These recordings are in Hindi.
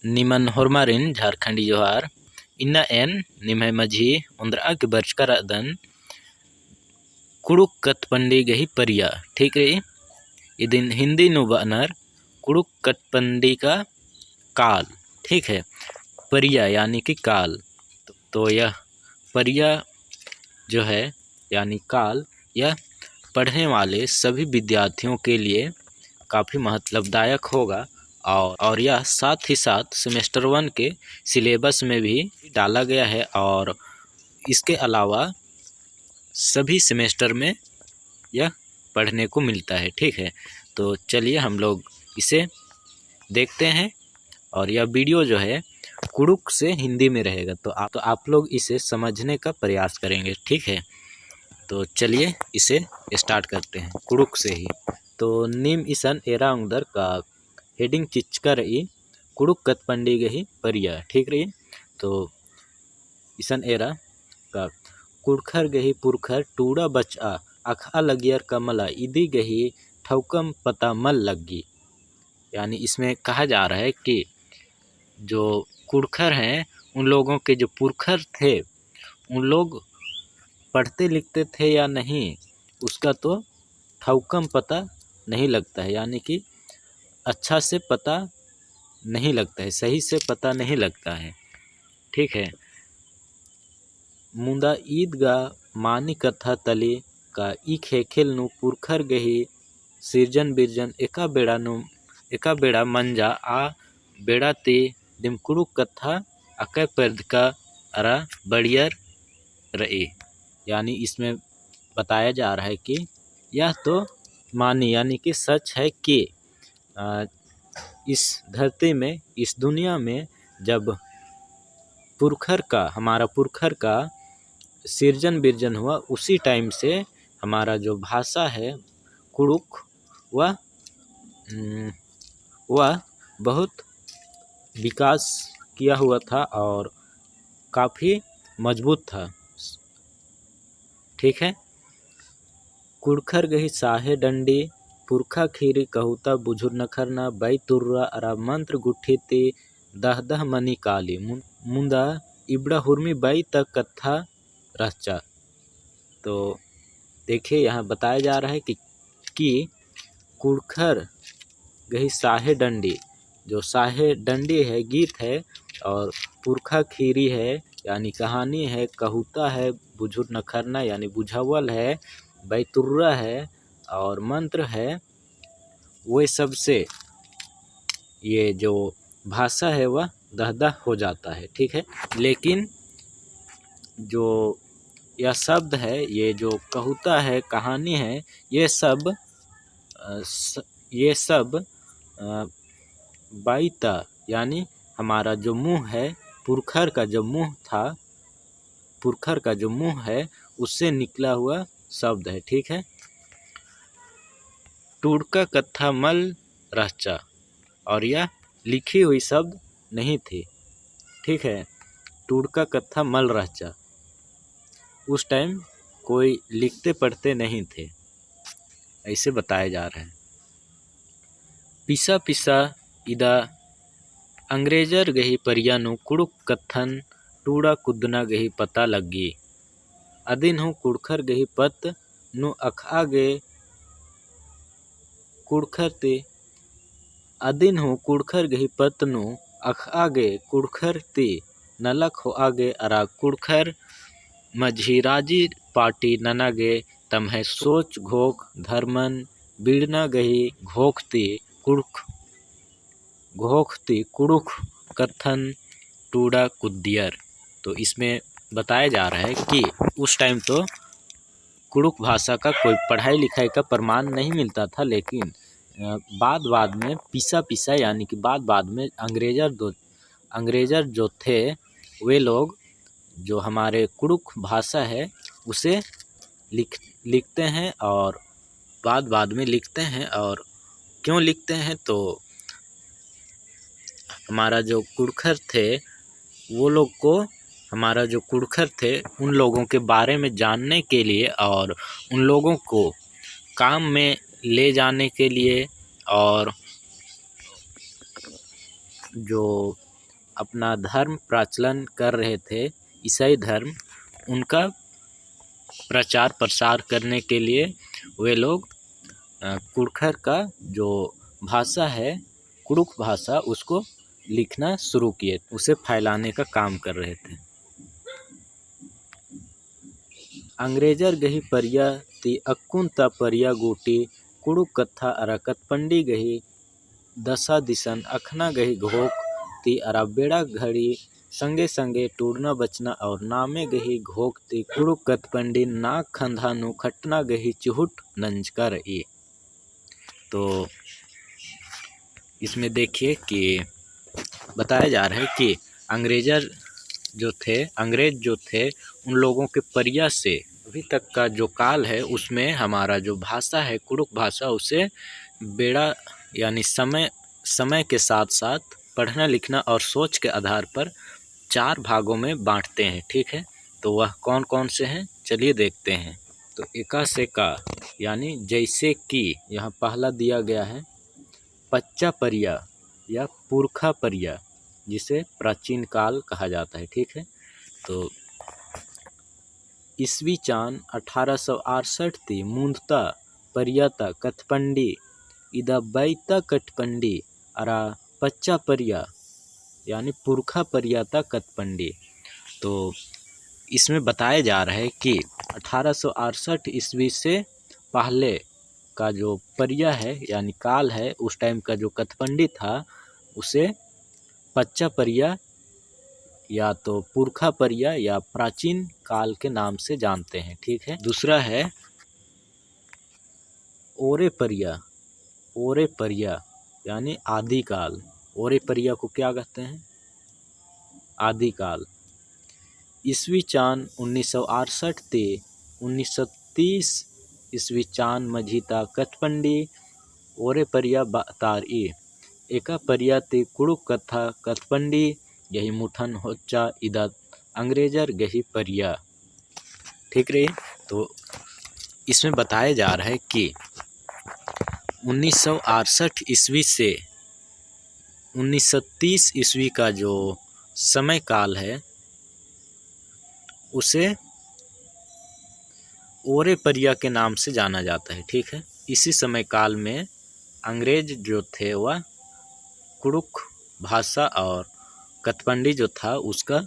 निमन होरमारिन झारखंडी जोहार इन्ना एन निम्हे मझी उंद्रा के बर्चकर दन कुड़ुक कतपंडी गही परिया ठीक रही इदिन हिंदी नु बनर कुड़ुक कतपंडी का काल ठीक है। परिया यानी कि काल, तो यह परिया जो है यानी काल यह पढ़ने वाले सभी विद्यार्थियों के लिए काफ़ी महत्वदायक होगा और यह साथ ही साथ सेमेस्टर 1 के सिलेबस में भी डाला गया है और इसके अलावा सभी सेमेस्टर में यह पढ़ने को मिलता है ठीक है। तो चलिए हम लोग इसे देखते हैं और यह वीडियो जो है कुड़ुक से हिंदी में रहेगा, तो आप लोग इसे समझने का प्रयास करेंगे ठीक है। तो चलिए इसे स्टार्ट करते हैं कुड़ुक से ही। तो निम इसन एरा उंदर का हेडिंग चिचका रही कुड़ुक कतपंडी गही परिया ठीक रही। तो इसन एरा का कुड़खर गही पुरखर टूड़ा बचा अखा लगियर कमला इदी गही ठौकम पता मल लगी, यानी इसमें कहा जा रहा है कि जो कुड़खर हैं उन लोगों के जो पुरखर थे उन लोग पढ़ते लिखते थे या नहीं उसका तो ठौकम पता नहीं लगता है, यानी कि अच्छा से पता नहीं लगता है, सही से पता नहीं लगता है ठीक है। मुंदा ईदगा मानी कथा तली का ई खेखेल नु पुरखर गही सिरजन बिरजन एका बेड़ा मंजा आ बेड़ा ते दिमकुड़ुक कथा अकै पर्द का अरा बड़ियर रहे, यानी इसमें बताया जा रहा है कि यह तो मानी यानी कि सच है कि इस धरती में इस दुनिया में जब हमारा पुरखर का सिरजन बिरजन हुआ उसी टाइम से हमारा जो भाषा है कुड़ुक वह बहुत विकास किया हुआ था और काफ़ी मजबूत था ठीक है। कुड़खर गही साहे डंडी पुरखा खीरी कहूता बुझुर नखरना बाई तुर्रा अरा मंत्र गुठी ते दह दह मनी काली मुंदा इबड़ा हुर्मी बाई तक कथा रचा। तो देखिए यहाँ बताया जा रहा है कि कुड़खर गही साहे डंडी, जो साहे डंडी है गीत है और पुरखा खीरी है यानी कहानी है, कहूता है, बुझुर नखरना यानी बुझावल है, बैतुर्रा है और मंत्र है, वो सब से ये जो भाषा है वह दहदह हो जाता है ठीक है। लेकिन जो यह शब्द है, ये जो कहूता है, कहानी है, ये सब बाईता यानी हमारा जो मुंह है पुरखर का जो मुंह है उससे निकला हुआ शब्द है ठीक है। टूड़का कथा मल रचा, और यह लिखी हुई शब्द नहीं थी ठीक है। टूड़का कथा मल रचा, उस टाइम कोई लिखते पढ़ते नहीं थे, ऐसे बताया जा रहा है। पिसा पिसा इदा अंग्रेजर गही परिया नु कुड़ुक कथन टूड़ा कुदना गही पता लगी अदिन हूँ कुड़खर गही पत नु अख आगे कुड़खर ते अदिन हूँ कुड़खर गही पत नु अख आगे कुड़खर ते नलक हो आगे अरा कुड़खर मझीराजी पार्टी ननागे तमहे सोच घोक धर्मन बीड़ना गही घोखती कुड़ुक कथन टूड़ा कुदियर। तो इसमें बताया जा रहा है कि उस टाइम तो कुड़ुक भाषा का कोई पढ़ाई लिखाई का प्रमाण नहीं मिलता था, लेकिन बाद में पिसा यानी कि बाद में अंग्रेजर जो थे वे लोग जो हमारे कुड़ुक भाषा है उसे लिखते हैं और बाद में लिखते हैं। और क्यों लिखते हैं, तो हमारा जो कुड़खर थे वो लोग को हमारा जो कुड़खर थे उन लोगों के बारे में जानने के लिए और उन लोगों को काम में ले जाने के लिए और जो अपना धर्म प्रचलन कर रहे थे, ईसाई धर्म, उनका प्रचार प्रसार करने के लिए वे लोग कुड़खर का जो भाषा है, कुड़ुक भाषा, उसको लिखना शुरू किए, उसे फैलाने का काम कर रहे थे। अंग्रेजर गही परिया ती अक्कुन ता परिया गोटी कुड़ुक कत्था अरा कतपंडी गही दशा दिसन अखना गही घोक ती अरा बेड़ा घड़ी संगे संगे टूटना बचना और नामे गही घोक ती कुड़ुक कतपंडी नाक खंधानु खटना गही चुहुट नंजकर ई। तो इसमें देखिए कि बताया जा रहा है कि अंग्रेज जो थे उन लोगों के परिया से अभी तक का जो काल है उसमें हमारा जो भाषा है कुड़ुक भाषा, उसे बेड़ा यानी समय के साथ साथ पढ़ना लिखना और सोच के आधार पर 4 भागों में बांटते हैं। ठीक है, तो वह कौन कौन से हैं, चलिए देखते हैं। तो एका से का यानी जैसे कि यहाँ पहला दिया गया है पच्चा परिया या पुरखा परिया, जिसे प्राचीन काल कहा जाता है। ठीक है, तो ईस्वी चान 1868 ती मूंदता परियाता कथपंडी इदा बैता कटपंडी अरा पच्चा परिया यानी पुरखा परियाता कथपंडी। तो इसमें बताया जा रहा है कि 1868 ईस्वी से पहले का जो परिया है यानी काल है, उस टाइम का जो कथपंडी था उसे पच्चा परिया या तो पुरखा परिया या प्राचीन काल के नाम से जानते हैं। ठीक है, दूसरा है ओरे परिया यानी आदिकाल। ओरे परिया को क्या कहते हैं, आदिकाल। ईस्वी चान 1968 ते 1930 ईस्वी चान मझीता कथपंडी ओरे परिया तार ई एका परिया ते कुड़ुक कथा कथपंडी यही मुठन होच्चा इदा अंग्रेजर गही परिया। ठीक रही, तो इसमें बताया जा रहा है कि 1968 ईस्वी से 1930 ईस्वी का जो समय काल है उसे ओरे परिया के नाम से जाना जाता है। ठीक है, इसी समय काल में अंग्रेज जो थे वह कुड़ुक भाषा और कथपंडी जो था उसका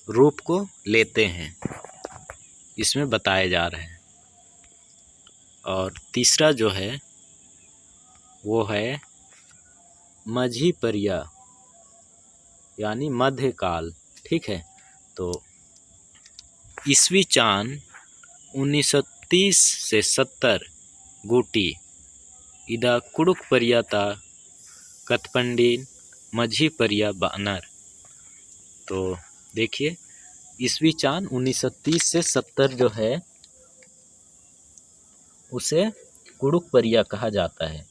रूप को लेते हैं, इसमें बताया जा रहा है। और तीसरा जो है वो है माझी परिया यानी मध्यकाल। ठीक है, तो ईस्वी चान 1930 से 70 गोटी इदा कुड़ुक परियाता कथपंडी माझी परिया बानर। तो देखिए ईस्वी चान 1930 से 70 जो है उसे कुड़ुक परिया कहा जाता है,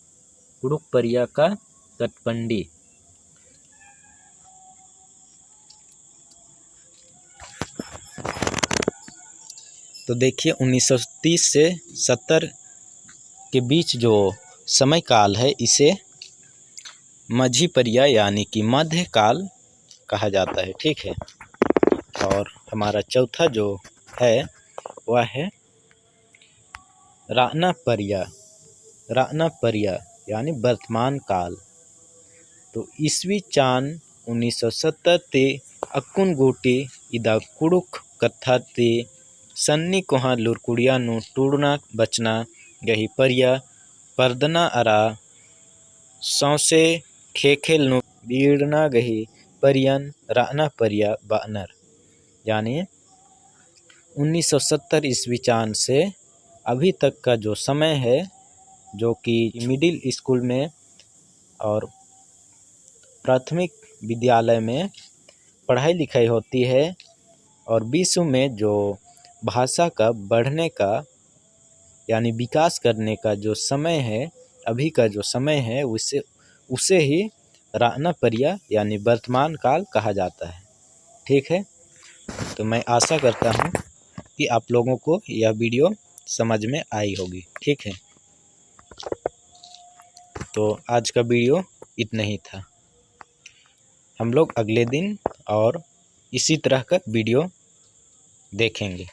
कुड़ुक परिया का कथपंडी। तो देखिए 1930 से 70 के बीच जो समय काल है इसे माझी परिया यानी कि मध्यकाल कहा जाता है। ठीक है, और हमारा चौथा जो है वह है राना परिया यानी वर्तमान काल। तो ईस्वी चान 1970 ते अक्कुन गोटी इदा कुड़ुक कथा ते सन्नी कोहा लुरकुड़िया नु टूड़ना बचना गही परिया परदना अरा सौसे खेखेल नु बीड़ना गही परियन राना परिया बानर। यानी 1970 ईस्वी चान से अभी तक का जो समय है, जो कि मिडिल स्कूल में और प्राथमिक विद्यालय में पढ़ाई लिखाई होती है, और विश्व में जो भाषा का बढ़ने का यानी विकास करने का जो समय है, अभी का जो समय है उसे ही राना परिया यानी वर्तमान काल कहा जाता है। ठीक है, तो मैं आशा करता हूँ कि आप लोगों को यह वीडियो समझ में आई होगी। ठीक है, तो आज का वीडियो इतना ही था। हम लोग अगले दिन और इसी तरह का वीडियो देखेंगे।